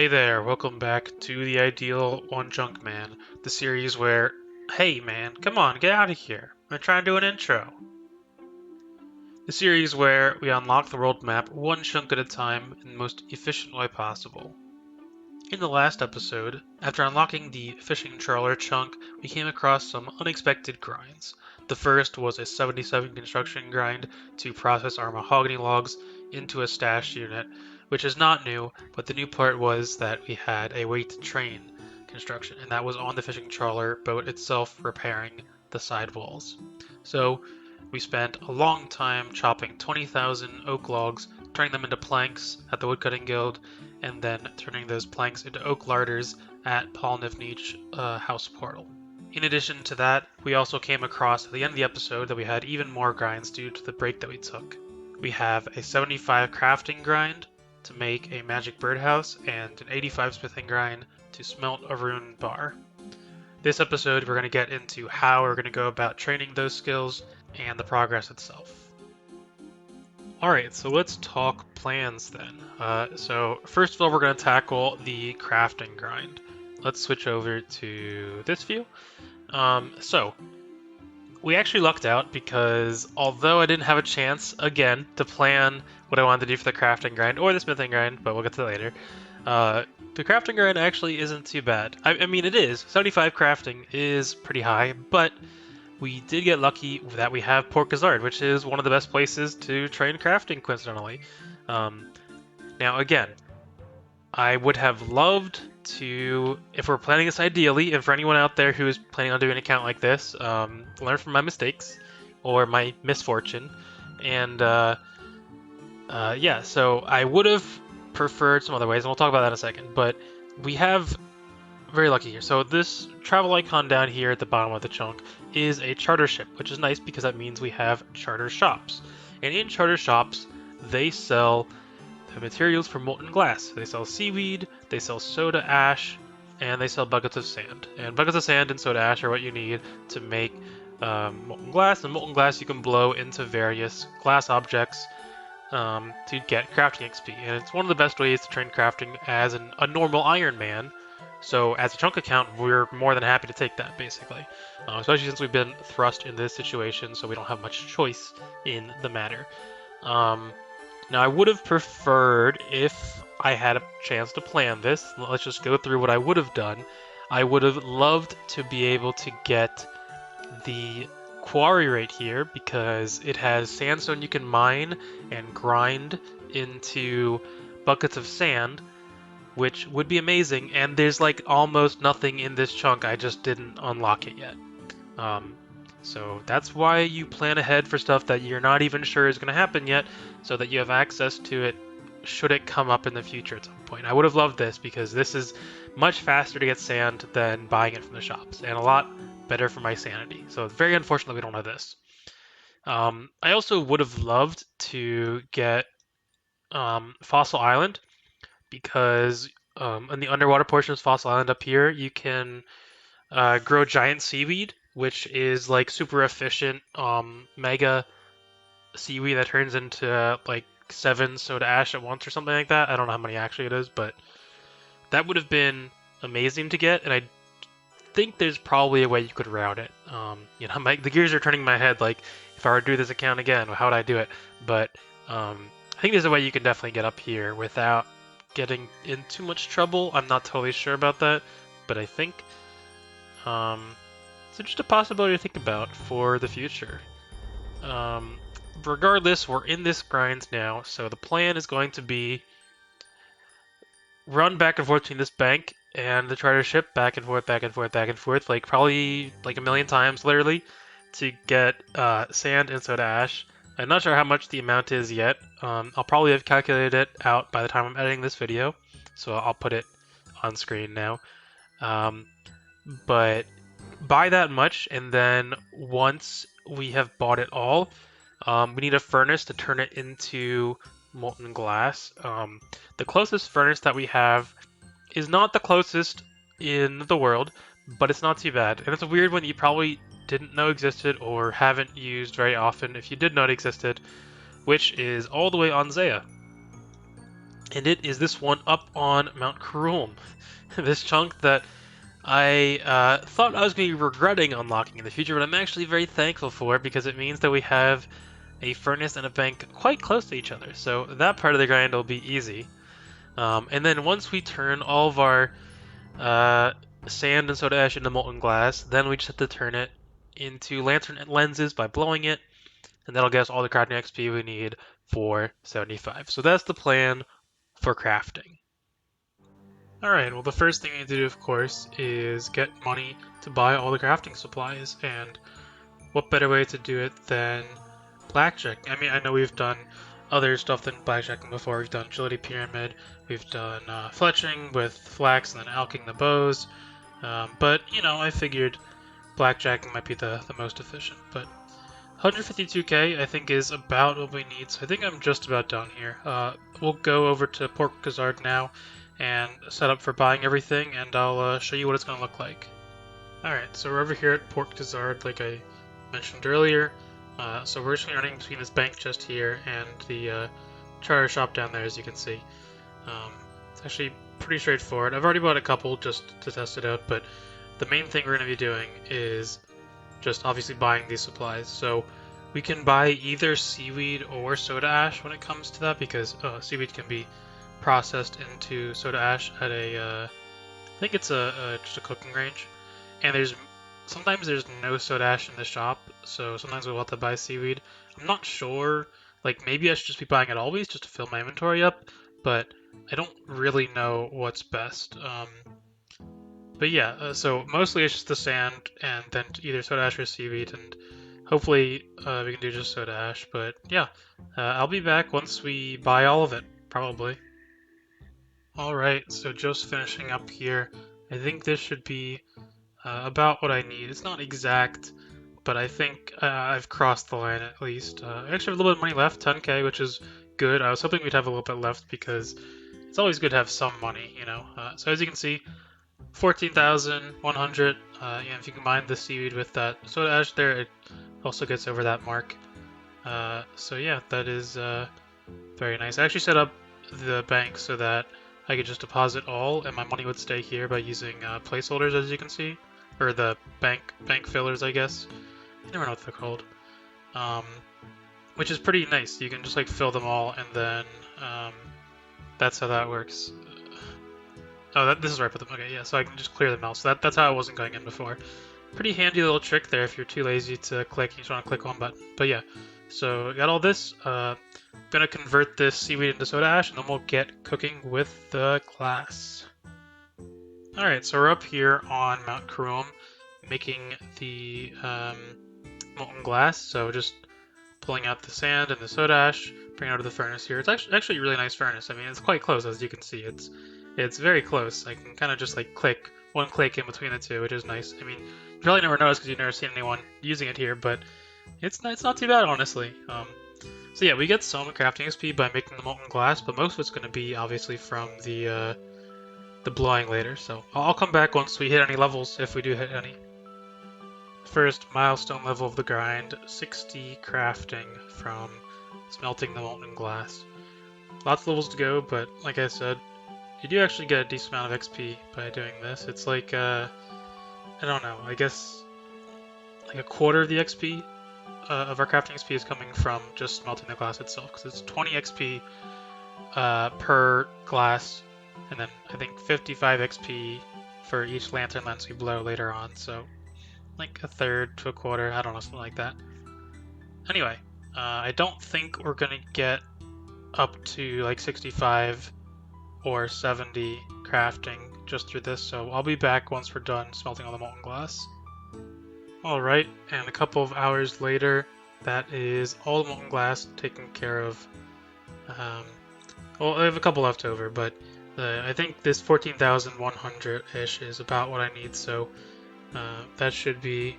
Hey there, welcome back to the Ideal OneChunkMan, the series where, hey man, come on, get out of here. I'm trying to do an intro. The series where we unlock the world map one chunk at a time in the most efficient way possible. In the last episode, after unlocking the fishing trawler chunk, we came across some unexpected grinds. The first was a 77 construction grind to process our mahogany logs into a stash unit, which is not new, but the new part was that we had a way to train construction, and that was on the fishing trawler boat itself repairing the side walls. So we spent a long time chopping 20,000 oak logs, turning them into planks at the Woodcutting Guild, and then turning those planks into oak larders at Paul Nivneach house portal. In addition to that, we also came across at the end of the episode that we had even more grinds due to the break that we took. We have a 75 crafting grind to make a magic birdhouse and an 85 smithing grind to smelt a rune bar. This episode we're going to get into how we're going to go about training those skills and the progress itself. Alright, so let's talk plans then. So first of all, we're going to tackle the crafting grind. Let's switch over to this view. So we actually lucked out because although I didn't have a chance, again, to plan what I wanted to do for the crafting grind or the smithing grind, but we'll get to that later, the crafting grind actually isn't too bad. I mean, it is. 75 crafting is pretty high, but we did get lucky that we have Port Gazard, which is one of the best places to train crafting, coincidentally. Now, again, I would have loved to, if we're planning this ideally, and for anyone out there who is planning on doing an account like this, learn from my mistakes or my misfortune. And yeah, so I would have preferred some other ways, and we'll talk about that in a second. But we have very lucky here. So this travel icon down here at the bottom of the chunk is a charter ship, which is nice because that means we have charter shops. And in charter shops, they sell the materials for molten glass. They sell seaweed, they sell soda ash, and they sell buckets of sand. And buckets of sand and soda ash are what you need to make molten glass. And molten glass you can blow into various glass objects to get crafting XP. And it's one of the best ways to train crafting as a normal Iron Man. So as a chunk account, we're more than happy to take that, basically. Especially since we've been thrust in this situation, so we don't have much choice in the matter. Now, I would have preferred, if I had a chance to plan this, let's just go through what I would have done. I would have loved to be able to get the quarry right here, because it has sandstone you can mine and grind into buckets of sand, which would be amazing, and there's like almost nothing in this chunk, I just didn't unlock it yet. So that's why you plan ahead for stuff that you're not even sure is going to happen yet, so that you have access to it should it come up in the future at some point. I would have loved this because this is much faster to get sand than buying it from the shops, and a lot better for my sanity. So it's very unfortunate we don't have this. I also would have loved to get Fossil Island, because in the underwater portion of Fossil Island up here, you can grow giant seaweed, which is like super efficient mega seaweed that turns into like 7 soda ash at once or something like that. I don't know how many actually it is, but that would have been amazing to get, and I think there's probably a way you could route it. You know, the gears are turning in my head, like if I were to do this account again, how would I do it? But I think there's a way you can definitely get up here without getting in too much trouble. I'm not totally sure about that, but I think it's just a possibility to think about for the future. Regardless, we're in this grind now, so the plan is going to be run back and forth between this bank and the charter ship, back and forth, back and forth, back and forth, like probably like a million times, literally, to get sand and soda ash. I'm not sure how much the amount is yet. I'll probably have calculated it out by the time I'm editing this video, so I'll put it on screen now. But buy that much, and then once we have bought it all, we need a furnace to turn it into molten glass. The closest furnace that we have is not the closest in the world, but it's not too bad. And it's a weird one that you probably didn't know existed or haven't used very often if you did know it existed, which is all the way on Zaya. and it is this one up on Mount Karum. This chunk that I thought I was going to be regretting unlocking in the future, but I'm actually very thankful for it because it means that we have a furnace and a bank quite close to each other. So that part of the grind will be easy. And then once we turn all of our sand and soda ash into molten glass, then we just have to turn it into lantern lenses by blowing it, and that'll get us all the crafting XP we need for 75. So that's the plan for crafting. Alright, well the first thing we need to do, of course, is get money to buy all the crafting supplies, and what better way to do it than blackjack? I mean, I know we've done other stuff than blackjacking before. We've done agility pyramid, we've done fletching with flax and then alking the bows, but, you know, I figured blackjacking might be the most efficient, but 152k I think is about what we need, so I think I'm just about done here. We'll go over to Port Gazard now and set up for buying everything, and I'll show you what it's going to look like. Alright, so we're over here at Port Gazard, like I mentioned earlier. So we're just running between this bank just here and the charter shop down there, as you can see. It's actually pretty straightforward. I've already bought a couple just to test it out, but the main thing we're going to be doing is just obviously buying these supplies. So we can buy either seaweed or soda ash when it comes to that, because seaweed can be processed into soda ash at a, I think it's just a cooking range. And sometimes there's no soda ash in the shop, so sometimes we'll have to buy seaweed. I'm not sure, like maybe I should just be buying it always just to fill my inventory up, but I don't really know what's best. But yeah, so mostly it's just the sand and then either soda ash or seaweed, and hopefully we can do just soda ash. But yeah, I'll be back once we buy all of it, probably. Alright, so just finishing up here. I think this should be about what I need. It's not exact, but I think I've crossed the line at least. I actually have a little bit of money left, 10k, which is good. I was hoping we'd have a little bit left because it's always good to have some money, you know. So as you can see, 14,100. And if you combine the seaweed with that soda ash there, it also gets over that mark. So yeah, that is very nice. I actually set up the bank so that I could just deposit all, and my money would stay here by using placeholders, as you can see, or the bank fillers, I guess. I never know what they're called. Which is pretty nice. You can just like fill them all, and then that's how that works. Oh, this is right for them. Okay, yeah, so I can just clear them out. So that's how it wasn't going in before. Pretty handy little trick there if you're too lazy to click. You just want to click one button. But yeah, so got all this. Gonna convert this seaweed into soda ash, and then we'll get cooking with the glass. Alright, so we're up here on Mount Karum, making the molten glass. So just pulling out the sand and the soda ash, bringing it out of the furnace here. It's actually a really nice furnace. I mean, it's quite close, as you can see. It's very close. I can kind of just like click one click in between the two, which is nice. I mean, you probably never noticed because you've never seen anyone using it here, but it's not too bad, honestly. So yeah, we get some crafting XP by making the molten glass, but most of it's going to be obviously from the blowing later. So I'll come back once we hit any levels, if we do hit any. First milestone level of the grind, 60 crafting from smelting the molten glass. Lots of levels to go, but like I said, you do actually get a decent amount of XP by doing this. It's like, I don't know, I guess like a quarter of the XP of our crafting XP is coming from just smelting the glass itself, because it's 20 XP per glass, and then I think 55 XP for each lantern lens we blow later on, so like a third to a quarter, I don't know, something like that. Anyway, I don't think we're gonna get up to like 65 or 70 crafting just through this, so I'll be back once we're done smelting all the molten glass. Alright, and a couple of hours later, that is all the molten glass taken care of. Well, I have a couple left over, but I think this 14,100-ish is about what I need, so that should be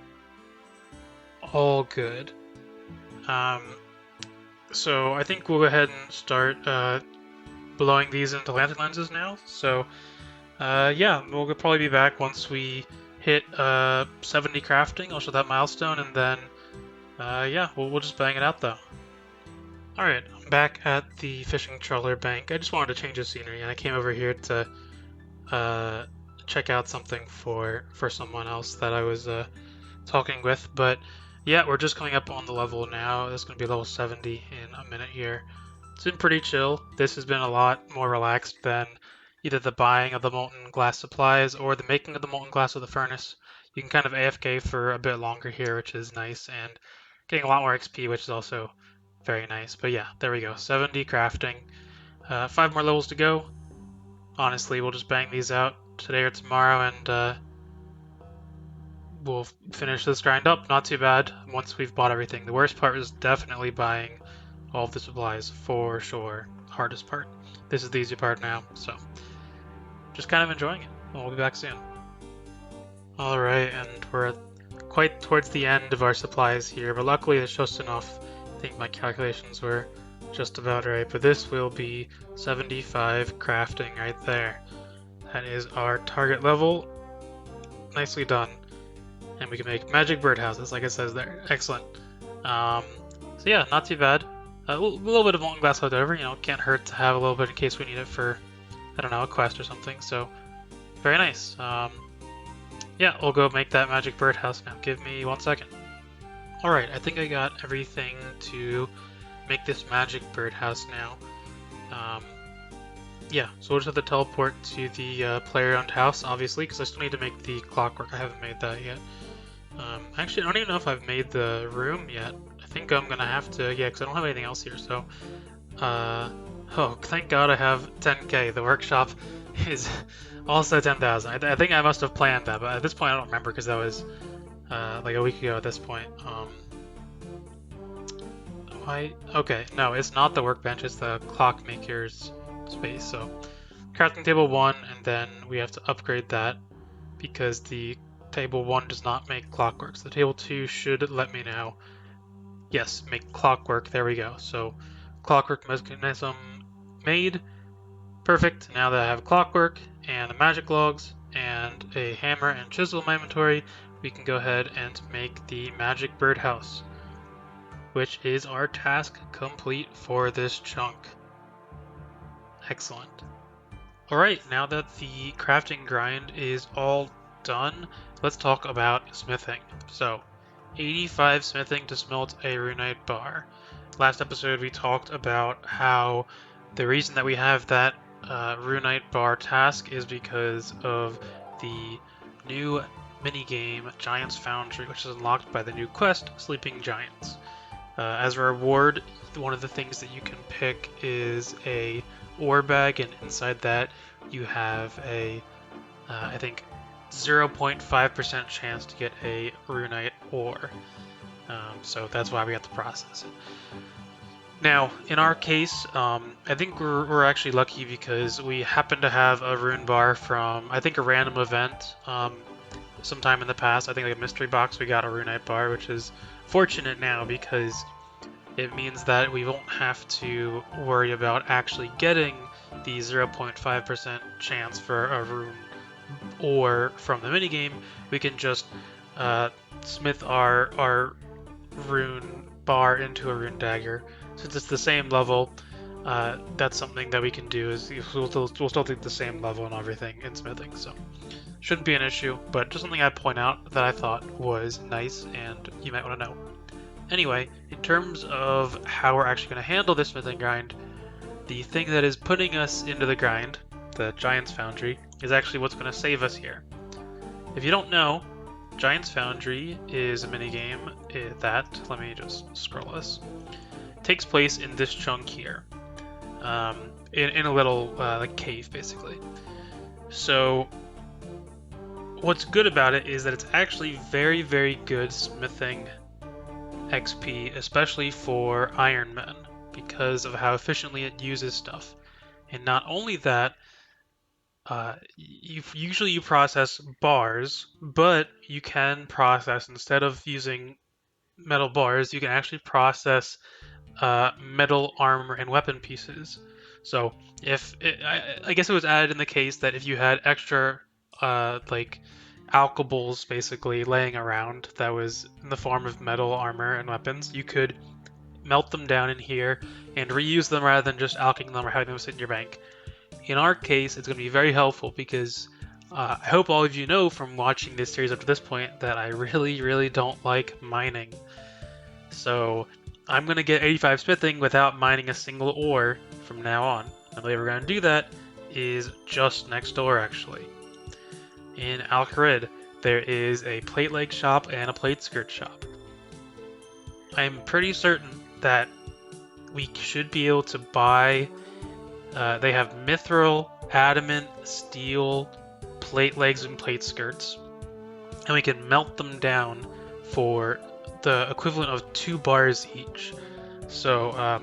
all good. So I think we'll go ahead and start blowing these into lantern lenses now. So yeah, we'll probably be back once we hit 70 crafting. I'll show that milestone, and then yeah, we'll just bang it out though. Alright, I'm back at the fishing trawler bank. I just wanted to change the scenery, and I came over here to uh, check out something for someone else that I was talking with. But yeah, we're just coming up on the level now. It's going to be level 70 in a minute here. It's been pretty chill. This has been a lot more relaxed than either the buying of the molten glass supplies or the making of the molten glass of the furnace. You can kind of AFK for a bit longer here, which is nice, and getting a lot more XP, which is also very nice. But yeah, there we go. 70 crafting. 5 more levels to go. Honestly, we'll just bang these out today or tomorrow, and we'll finish this grind up. Not too bad once we've bought everything. The worst part is definitely buying all of the supplies for sure. Hardest part. This is the easy part now, so just kind of enjoying it. We'll be back soon. Alright, and we're quite towards the end of our supplies here, but luckily it's just enough. I think my calculations were just about right, but this will be 75 crafting right there. That is our target level. Nicely done. And we can make magic birdhouses, like it says there. Excellent. So yeah, not too bad. A little bit of molten glass left over, can't hurt to have a little bit in case we need it for, I don't know, a quest or something. So, very nice. Yeah, we'll go make that magic birdhouse now. Give me 1 second. Alright, I think I got everything to make this magic birdhouse now. Yeah, so we'll just have to teleport to the player-owned house, obviously, because I still need to make the clockwork. I haven't made that yet. Actually, I don't even know if I've made the room yet. I think I'm gonna have to, yeah, because I don't have anything else here, so... oh, thank God I have 10k. The workshop is also 10,000. I think I must have planned that, but at this point I don't remember because that was like a week ago at this point. Okay, no, it's not the workbench, it's the clockmaker's space. So, crafting table 1, and then we have to upgrade that because the table 1 does not make clockwork. So, the table 2 should let me know. Yes, make clockwork. There we go. So, clockwork mechanism made. Perfect. Now that I have clockwork and the magic logs and a hammer and chisel in my inventory, we can go ahead and make the magic birdhouse, which is our task complete for this chunk. Excellent. Alright, now that the crafting grind is all done, let's talk about smithing. So, 85 smithing to smelt a runite bar. Last episode we talked about how the reason that we have that runite bar task is because of the new minigame Giant's Foundry, which is unlocked by the new quest Sleeping Giants. As a reward, one of the things that you can pick is a ore bag, and inside that you have a, I think, 0.5% chance to get a runite ore. So that's why we have to process it. Now, in our case, I think we're actually lucky because we happen to have a rune bar from, I think, a random event sometime in the past. I think like a mystery box, we got a runite bar, which is fortunate now because it means that we won't have to worry about actually getting the 0.5% chance for a rune ore from the minigame. We can just smith our rune bar into a rune dagger. Since it's the same level, that's something that we can do. Is we'll still take the same level and everything in smithing, so shouldn't be an issue. But just something I'd point out that I thought was nice and you might want to know. Anyway, in terms of how we're actually going to handle this smithing grind, the thing that is putting us into the grind, the Giant's Foundry, is actually what's going to save us here. If you don't know, Giant's Foundry is a minigame that, let me just scroll this, takes place in this chunk here, in a little like cave basically. So what's good about it is that it's actually very, very good smithing XP, especially for Iron Men, because of how efficiently it uses stuff. And not only that, you process bars, but you can process, instead of using metal bars, you can actually process metal armor and weapon pieces. So I guess it was added in the case that if you had extra like alkables basically laying around that was in the form of metal armor and weapons, you could melt them down in here and reuse them rather than just alching them or having them sit in your bank. In our case, it's going to be very helpful because I hope all of you know from watching this series up to this point that I really don't like mining. So I'm going to get 85 smithing without mining a single ore from now on. And the way we're going to do that is just next door, actually. In Al-Kharid, there is a plate leg shop and a plate skirt shop. I'm pretty certain that we should be able to buy. They have mithril, adamant, steel, plate legs, and plate skirts, and we can melt them down for the equivalent of 2 bars each. So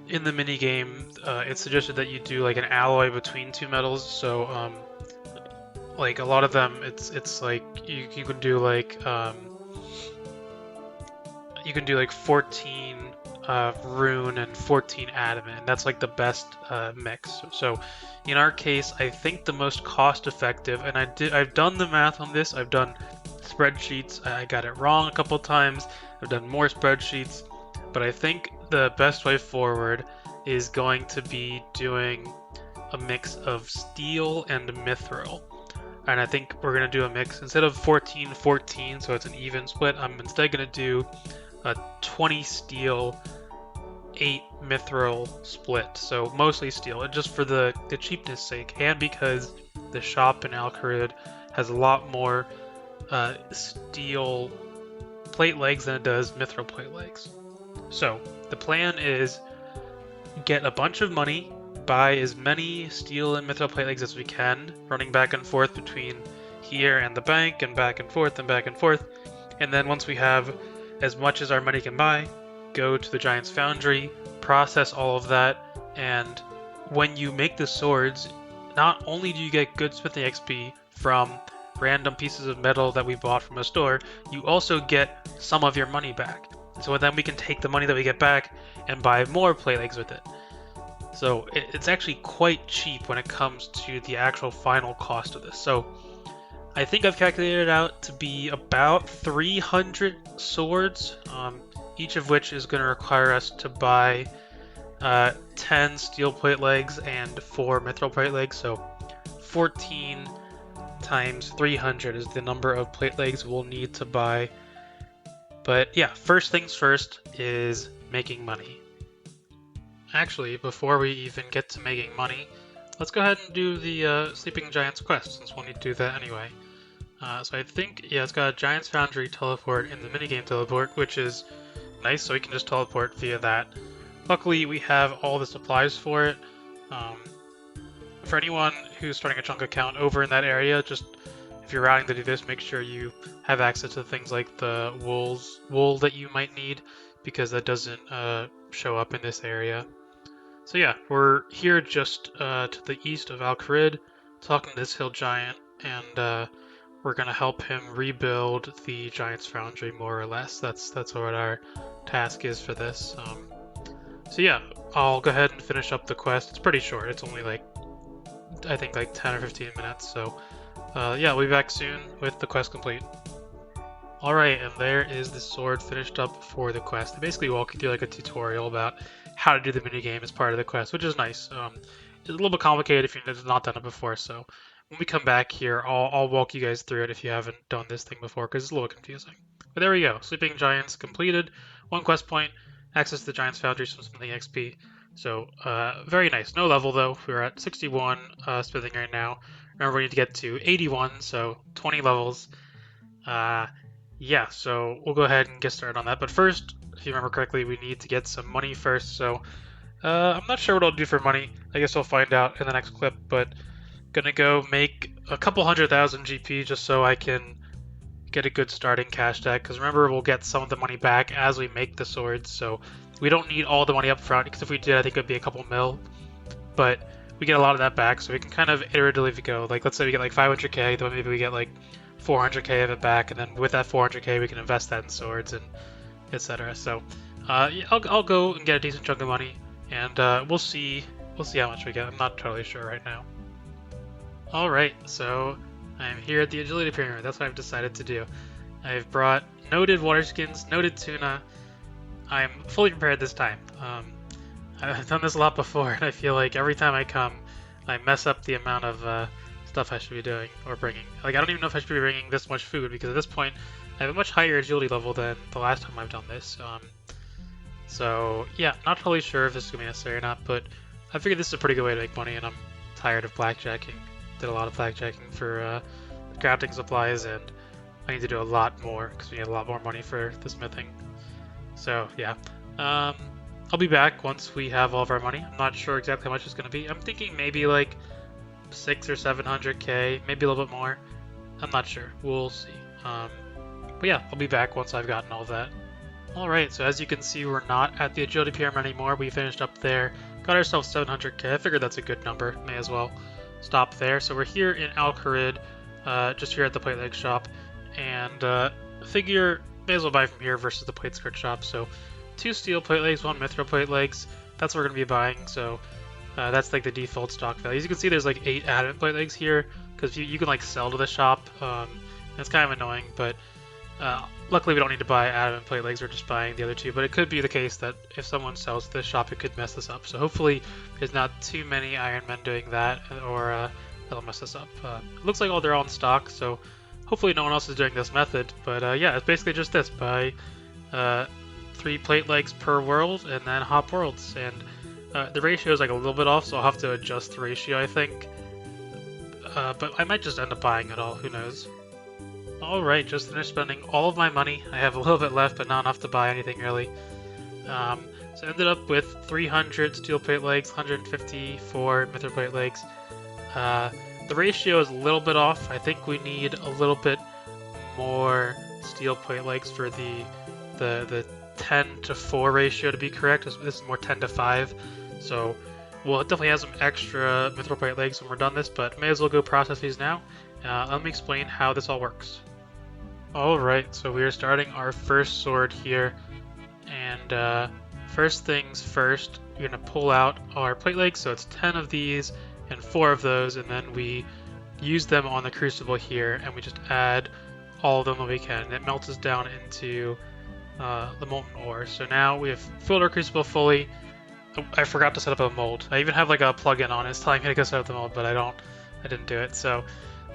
in the mini game, it's suggested that you do like an alloy between 2 metals. So like a lot of them, it's like you can do like 14 rune and 14 adamant, and that's like the best mix. So in our case, I think the most cost effective, and I've done the math on this, I've done spreadsheets, I got it wrong a couple times, I've done more spreadsheets, but I think the best way forward is going to be doing a mix of steel and mithril. And I think we're going to do a mix, instead of 14-14, so it's an even split, I'm instead going to do a 20 steel, 8 mithril split, so mostly steel, just for the cheapness sake, and because the shop in Al-Kharid has a lot more steel plate legs than it does mithril plate legs. So the plan is get a bunch of money, buy as many steel and mithril plate legs as we can, running back and forth between here and the bank, and back and forth, and then once we have as much as our money can buy, go to the Giant's Foundry, process all of that, and when you make the swords, not only do you get good smithing XP from random pieces of metal that we bought from a store, you also get some of your money back. So then we can take the money that we get back and buy more plate legs with it. So it's actually quite cheap when it comes to the actual final cost of this. So I think I've calculated it out to be about 300 swords, each of which is going to require us to buy 10 steel plate legs and 4 mithril plate legs. So 14 times 300 is the number of plate legs we'll need to buy. But yeah, first things first is making money. Actually, before we even get to making money, let's go ahead and do the Sleeping Giant's quest, since we'll need to do that anyway. So I think, yeah, it's got a Giant's Foundry teleport in the minigame teleport, which is nice, so we can just teleport via that. Luckily, we have all the supplies for it. For anyone who's starting a chunk account over in that area, just if you're routing to do this, make sure you have access to things like the wool that you might need, because that doesn't show up in this area. So yeah, we're here just to the east of Al-Kharid, talking to this hill giant, and we're gonna help him rebuild the Giant's Foundry, more or less. That's what our task is for this. So yeah, I'll go ahead and finish up the quest. It's pretty short. It's only like, I think like 10 or 15 minutes. So yeah, we'll be back soon with the quest complete. Alright, and there is the sword finished up for the quest. They basically walk you through like a tutorial about how to do the minigame as part of the quest, which is nice. It's a little bit complicated if you've not done it before, so when we come back here, I'll walk you guys through it if you haven't done this thing before, because it's a little confusing. But there we go. Sleeping Giants completed. 1 quest point. Access to the Giant's Foundry, some smithing XP. So, very nice. No level, though. We're at 61 smithing right now. Remember, we need to get to 81, so 20 levels. Yeah, so we'll go ahead and get started on that. But first, if you remember correctly, we need to get some money first. So, I'm not sure what I'll do for money. I guess I'll find out in the next clip, but gonna go make a couple 100,000 GP just so I can get a good starting cash stack, because remember, we'll get some of the money back as we make the swords, so we don't need all the money up front, because if we did, I think it would be a couple mil, but we get a lot of that back, so we can kind of iteratively go. Like, let's say we get like 500k, then maybe we get like 400k of it back, and then with that 400k we can invest that in swords and etc. So yeah, I'll go and get a decent chunk of money, and we'll see how much we get. I'm not totally sure right now. Alright, so I'm here at the Agility Pyramid. That's what I've decided to do. I've brought noted water skins, noted tuna, I'm fully prepared this time. I've done this a lot before, and I feel like every time I come, I mess up the amount of stuff I should be doing or bringing. Like, I don't even know if I should be bringing this much food, because at this point, I have a much higher agility level than the last time I've done this. So, yeah, not totally sure if this is going to be necessary or not, but I figured this is a pretty good way to make money, and I'm tired of blackjacking. Did a lot of blackjacking for crafting supplies, and I need to do a lot more, because we need a lot more money for the smithing. So, yeah. I'll be back once we have all of our money. I'm not sure exactly how much it's going to be. I'm thinking maybe like 600 or 700k, maybe a little bit more. I'm not sure. We'll see. But yeah, I'll be back once I've gotten all that. Alright, so as you can see, we're not at the agility pyramid anymore. We finished up there, got ourselves 700k. I figured that's a good number. May as well stop there. So we're here in Al-Kharid, just here at the plate leg shop, and figure may as well buy from here versus the plate skirt shop. So 2 steel plate legs, 1 mithril plate legs. That's what we're going to be buying. So that's like the default stock value. As you can see, there's like 8 adamant plate legs here, because you can like sell to the shop. It's kind of annoying, but luckily we don't need to buy adamant plate legs. We're just buying the other 2. But it could be the case that if someone sells to the shop, it could mess this up. So hopefully there's not too many Iron Men doing that, or that'll mess us up. It looks like they're all in stock, so hopefully no one else is doing this method. But yeah, it's basically just this. Buy 3 plate legs per world, and then hop worlds. And the ratio is like a little bit off, so I'll have to adjust the ratio, I think. But I might just end up buying it all, who knows. Alright, just finished spending all of my money. I have a little bit left, but not enough to buy anything really. So I ended up with 300 steel plate legs, 154 mithril plate legs. The ratio is a little bit off. I think we need a little bit more steel plate legs for the 10 to 4 ratio to be correct. This is more 10 to 5. So we'll definitely have some extra mithril plate legs when we're done this, but may as well go process these now. Let me explain how this all works. Alright, so we are starting our first sword here, and first things first, we're going to pull out our plate legs, so it's 10 of these and 4 of those, and then we use them on the crucible here, and we just add all of them that we can, and it melts us down into the molten ore. So now we have filled our crucible fully. I forgot to set up a mold. I even have like a plugin on it. It's telling me to go set up the mold, but I didn't do it. So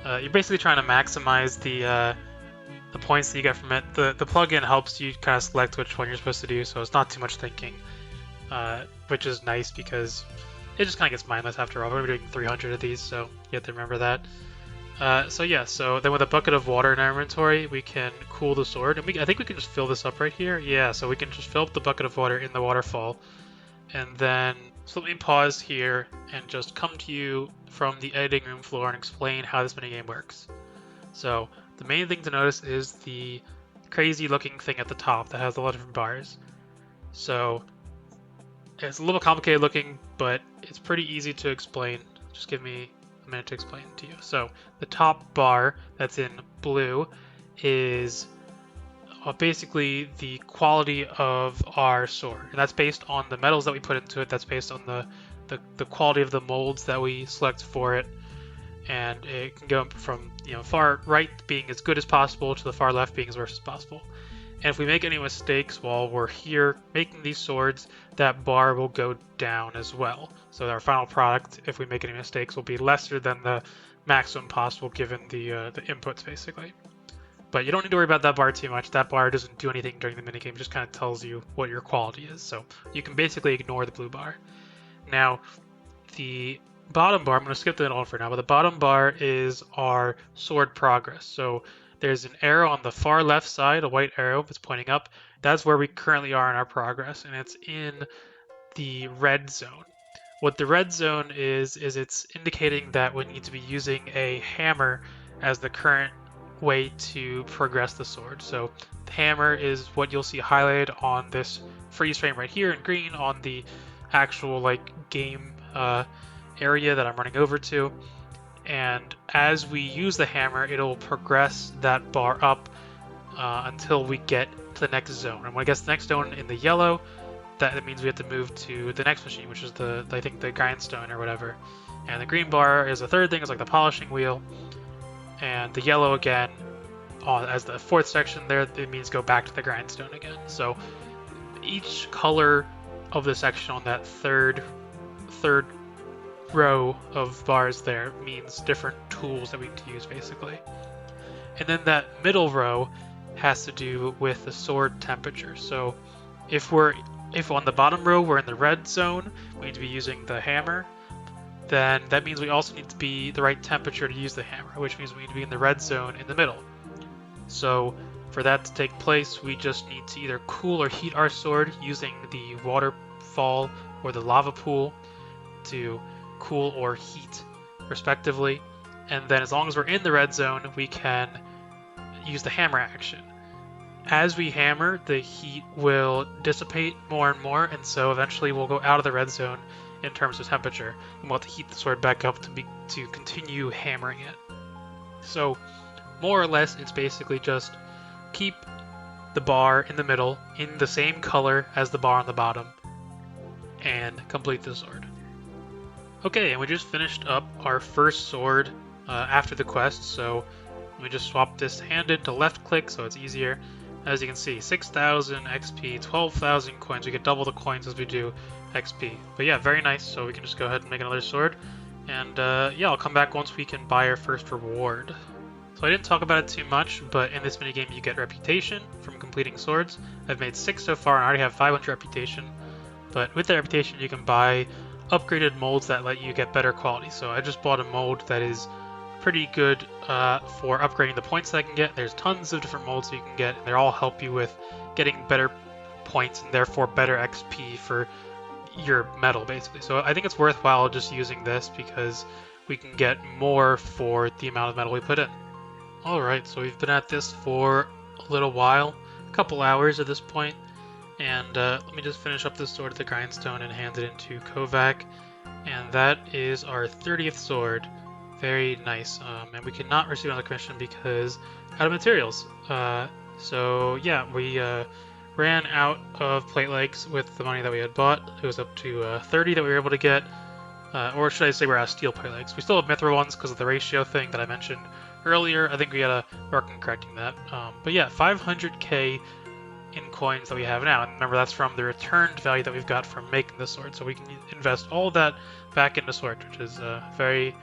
you're basically trying to maximize the points that you get from it. The plugin helps you kind of select which one you're supposed to do, so it's not too much thinking, which is nice because it just kind of gets mindless after all. We're doing 300 of these, so you have to remember that. So then with a bucket of water in our inventory, we can cool the sword, and I think we can just fill this up right here. Yeah, so we can just fill up the bucket of water in the waterfall, and then so let me pause here and just come to you from the editing room floor and explain how this minigame works. So the main thing to notice is the crazy looking thing at the top that has a lot of different bars. So it's a little complicated looking, but it's pretty easy to explain. Just give me a minute to explain it to you. So the top bar that's in blue is basically the quality of our sword, and that's based on the metals that we put into it. That's based on the quality of the molds that we select for it, and it can go from far right being as good as possible to the far left being as worse as possible. And if we make any mistakes while we're here making these swords, that bar will go down as well. So our final product, if we make any mistakes, will be lesser than the maximum possible given the inputs basically. But you don't need to worry about that bar too much. That bar doesn't do anything during the minigame, it just kind of tells you what your quality is. So you can basically ignore the blue bar. Now, the bottom bar, I'm going to skip that on for now, but the bottom bar is our sword progress. So there's an arrow on the far left side, a white arrow that's pointing up. That's where we currently are in our progress, and it's in the red zone. What the red zone is it's indicating that we need to be using a hammer as the current way to progress the sword. So the hammer is what you'll see highlighted on this freeze frame right here in green on the actual game area that I'm running over to. And as we use the hammer, it'll progress that bar up until we get to the next zone. And when it gets to the next zone in the yellow, that means we have to move to the next machine, which is I think the grindstone or whatever. And the green bar is the third thing, is like the polishing wheel. And the yellow again, as the fourth section there, it means go back to the grindstone again. So each color of the section on that third row of bars there means different tools that we can use, basically. And then that middle row has to do with the sword temperature. So if on the bottom row we're in the red zone, we need to be using the hammer, then that means we also need to be the right temperature to use the hammer, which means we need to be in the red zone in the middle. So for that to take place, we just need to either cool or heat our sword using the waterfall or the lava pool to cool or heat respectively. And then as long as we're in the red zone, we can use the hammer action. As we hammer, the heat will dissipate more and more, and so eventually we'll go out of the red zone in terms of temperature, and we'll have to heat the sword back up to continue hammering it. So more or less, it's basically just keep the bar in the middle in the same color as the bar on the bottom, and complete the sword. Okay, and we just finished up our first sword after the quest, so we just swap this hand into left click so it's easier. As you can see, 6,000 XP, 12,000 coins. We get double the coins as we do XP. But yeah, very nice. So we can just go ahead and make another sword. And yeah, I'll come back once we can buy our first reward. So I didn't talk about it too much, but in this minigame you get reputation from completing swords. I've made 6 so far and I already have 500 reputation. But with that reputation you can buy upgraded molds that let you get better quality. So I just bought a mold that is pretty good for upgrading the points that I can get. There's tons of different molds you can get, and they all help you with getting better points and therefore better XP for your metal, basically. So I think it's worthwhile just using this because we can get more for the amount of metal we put in. Alright, so we've been at this for a little while, a couple hours at this point, and let me just finish up this sword at the grindstone and hand it into Kovac, and that is our 30th sword. Very nice, and we cannot receive another commission because out of materials. So yeah, we ran out of plate legs with the money that we had bought. It was up to 30 that we were able to get, or should I say we're out of steel plate legs. We still have mithril ones because of the ratio thing that I mentioned earlier. I think we gotta work on correcting that. But yeah, 500k in coins that we have now, and remember that's from the returned value that we've got from making the sword. So we can invest all of that back into sword, which is very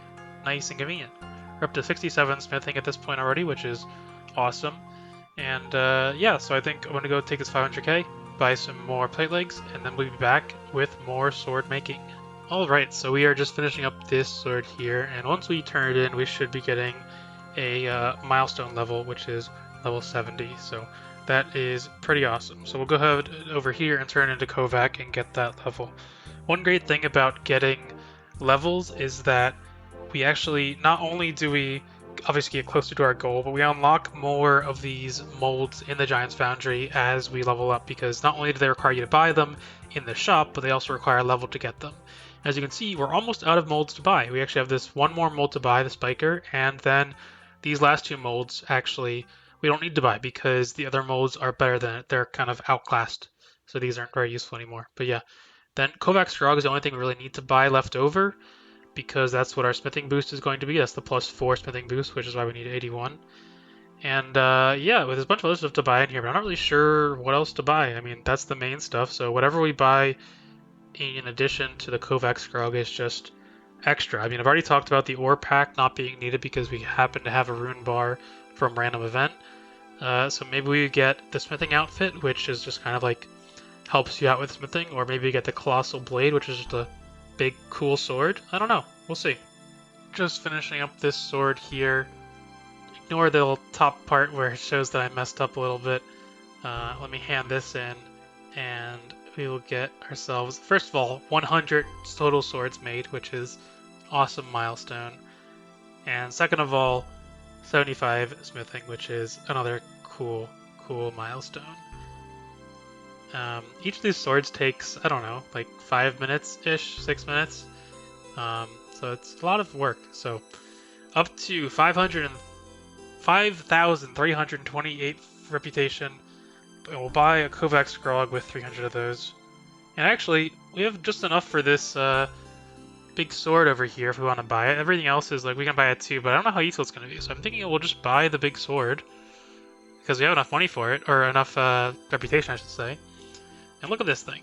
nice and convenient. We're up to 67 smithing at this point already, which is awesome. And yeah, so I think I'm going to go take this 500k, buy some more plate legs, and then we'll be back with more sword making. Alright, so we are just finishing up this sword here, and once we turn it in, we should be getting a milestone level, which is level 70. So that is pretty awesome. So we'll go ahead over here and turn into Kovac and get that level. One great thing about getting levels is that we actually, not only do we obviously get closer to our goal, but we unlock more of these molds in the Giant's Foundry as we level up, because not only do they require you to buy them in the shop, but they also require a level to get them. As you can see, we're almost out of molds to buy. We actually have this one more mold to buy, the Spiker, and then these last 2 molds actually we don't need to buy because the other molds are better than it. They're kind of outclassed, so these aren't very useful anymore. But yeah, then Kovac Strog is the only thing we really need to buy left over, because that's what our smithing boost is going to be. That's the +4 smithing boost, which is why we need 81. And yeah, there's a bunch of other stuff to buy in here, but I'm not really sure what else to buy. I mean, that's the main stuff, so whatever we buy in addition to the Kovac Scrog is just extra. I mean, I've already talked about the ore pack not being needed because we happen to have a rune bar from random event. So maybe we get the smithing outfit, which is just kind of like helps you out with smithing, or maybe you get the Colossal Blade, which is just a big cool sword. I don't know, we'll see. Just finishing up this sword here. Ignore the little top part where it shows that I messed up a little bit. Let me hand this in, and we will get ourselves, first of all, 100 total swords made, which is awesome milestone. And second of all, 75 smithing, which is another cool milestone. Each of these swords takes, I don't know, like 5 minutes-ish, 6 minutes. So it's a lot of work. So up to 5,328 reputation. We'll buy a Kovac Scrog with 300 of those. And actually, we have just enough for this big sword over here if we want to buy it. Everything else is like, we can buy it too, but I don't know how useful it's going to be. So I'm thinking we'll just buy the big sword, because we have enough money for it, or enough reputation, I should say. And look at this thing.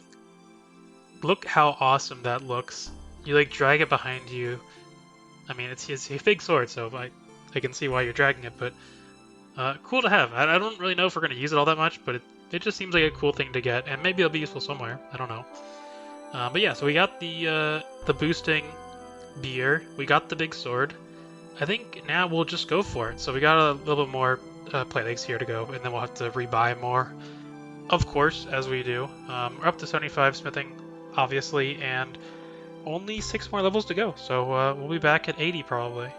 Look how awesome that looks. You like drag it behind you. I mean, it's a big sword, so I can see why you're dragging it, but cool to have. I don't really know if we're going to use it all that much, but it just seems like a cool thing to get, and maybe it'll be useful somewhere. I don't know. But yeah, so we got the boosting beer. We got the big sword. I think now we'll just go for it. So we got a little bit more plate legs here to go, and then we'll have to rebuy more, of course, as we do. We're up to 75 smithing, obviously, and only 6 more levels to go. So we'll be back at 80 probably.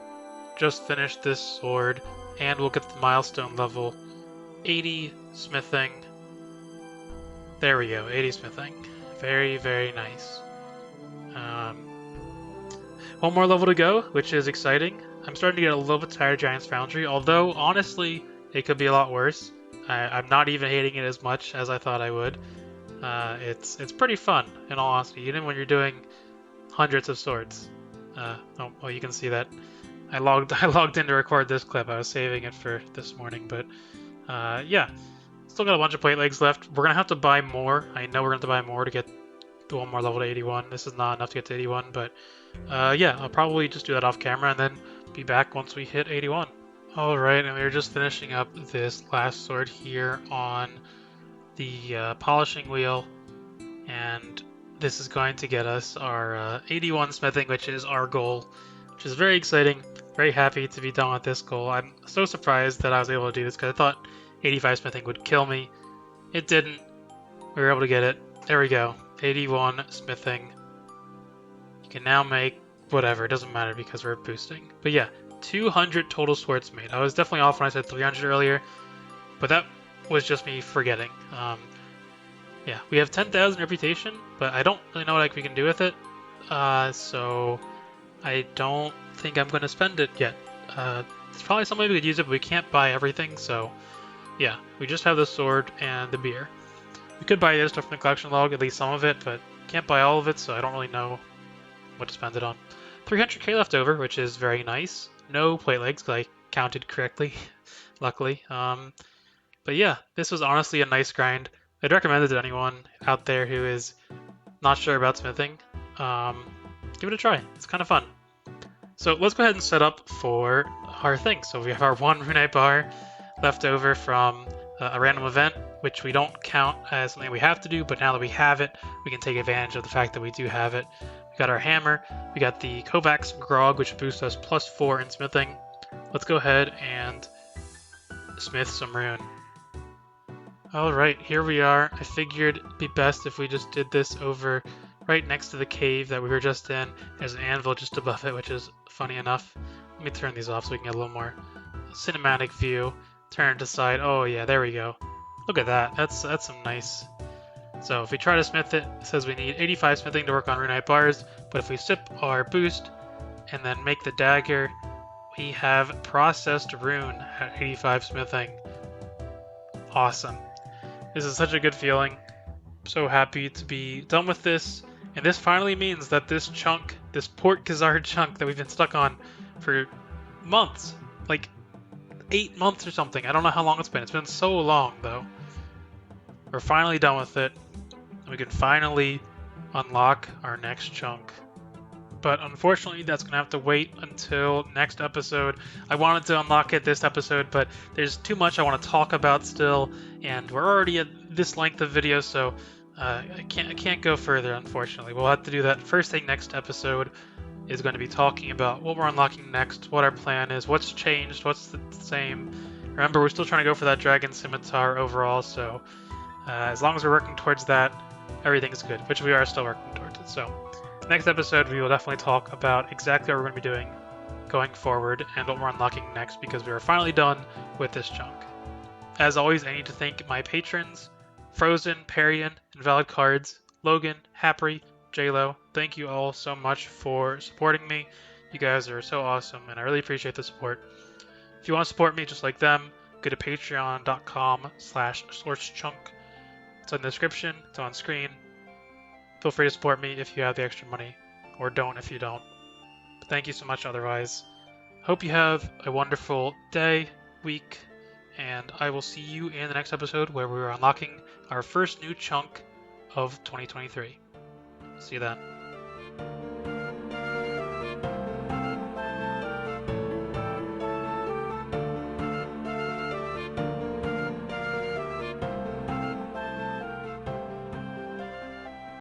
Just finished this sword, and we'll get the milestone level 80 smithing. There we go, 80 smithing. Very, very nice. One more level to go, which is exciting. I'm starting to get a little bit tired of Giant's Foundry, although honestly, it could be a lot worse. I'm not even hating it as much as I thought I would. It's pretty fun, in all honesty, even when you're doing hundreds of swords. Oh, well, you can see that I logged in to record this clip. I was saving it for this morning, but yeah, still got a bunch of plate legs left. We're gonna have to buy more. I know we're gonna have to buy more to get the one more level to 81. This is not enough to get to 81, but yeah, I'll probably just do that off camera and then be back once we hit 81. Alright, and we were just finishing up this last sword here on the polishing wheel, and this is going to get us our 81 smithing, which is our goal, which is very exciting. Very happy to be done with this goal. I'm so surprised that I was able to do this because I thought 85 smithing would kill me. It didn't. We were able to get it. There we go. 81 smithing. You can now make whatever. It doesn't matter because we're boosting. But yeah, 200 total swords made. I was definitely off when I said 300 earlier, but that was just me forgetting. Yeah, we have 10,000 reputation, but I don't really know what we can do with it. So I don't think I'm going to spend it yet. There's probably some way we could use it, but we can't buy everything. So yeah, we just have the sword and the beer. We could buy the other stuff from the collection log, at least some of it, but can't buy all of it, so I don't really know what to spend it on. 300k left over, which is very nice. No plate legs, because I counted correctly, luckily. But yeah, this was honestly a nice grind. I'd recommend it to anyone out there who is not sure about smithing. Give it a try. It's kind of fun. So let's go ahead and set up for our thing. So we have our 1 Runescape bar left over from a random event, which we don't count as something we have to do, but now that we have it, we can take advantage of the fact that we do have it. We got our hammer, we got the Kovacs Grog, which boosts us +4 in smithing. Let's go ahead and smith some rune. Alright, here we are. I figured it'd be best if we just did this over right next to the cave that we were just in. There's an anvil just above it, which is funny enough. Let me turn these off so we can get a little more cinematic view. Turn it to side. Oh yeah, there we go. Look at that. That's some nice. So if we try to smith it, it says we need 85 smithing to work on runite bars, but if we sip our boost and then make the dagger, we have processed rune at 85 smithing. Awesome. This is such a good feeling. I'm so happy to be done with this, and this finally means that this chunk, this Port Khazard chunk that we've been stuck on for months, like 8 months or something. I don't know how long it's been. It's been so long, though. We're finally done with it. We can finally unlock our next chunk. But unfortunately, that's going to have to wait until next episode. I wanted to unlock it this episode, but there's too much I want to talk about still, and we're already at this length of video, so I can't go further, unfortunately. We'll have to do that first thing next episode. Is going to be talking about what we're unlocking next, what our plan is, what's changed, what's the same. Remember, we're still trying to go for that Dragon Scimitar overall, so as long as we're working towards that, everything's good, which we are still working towards it. So next episode, we will definitely talk about exactly what we're going to be doing going forward and what we're unlocking next, because we are finally done with this chunk. As always, I need to thank my patrons, Frozen, Parian, Invalid Cards, Logan, Happy, JLo. Thank you all so much for supporting me. You guys are so awesome, and I really appreciate the support. If you want to support me just like them, go to patreon.com/sourcechunk. It's in the description, it's on screen. Feel free to support me if you have the extra money, or don't if you don't. But thank you so much otherwise. Hope you have a wonderful day, week, and I will see you in the next episode where we're unlocking our first new chunk of 2023. See you then.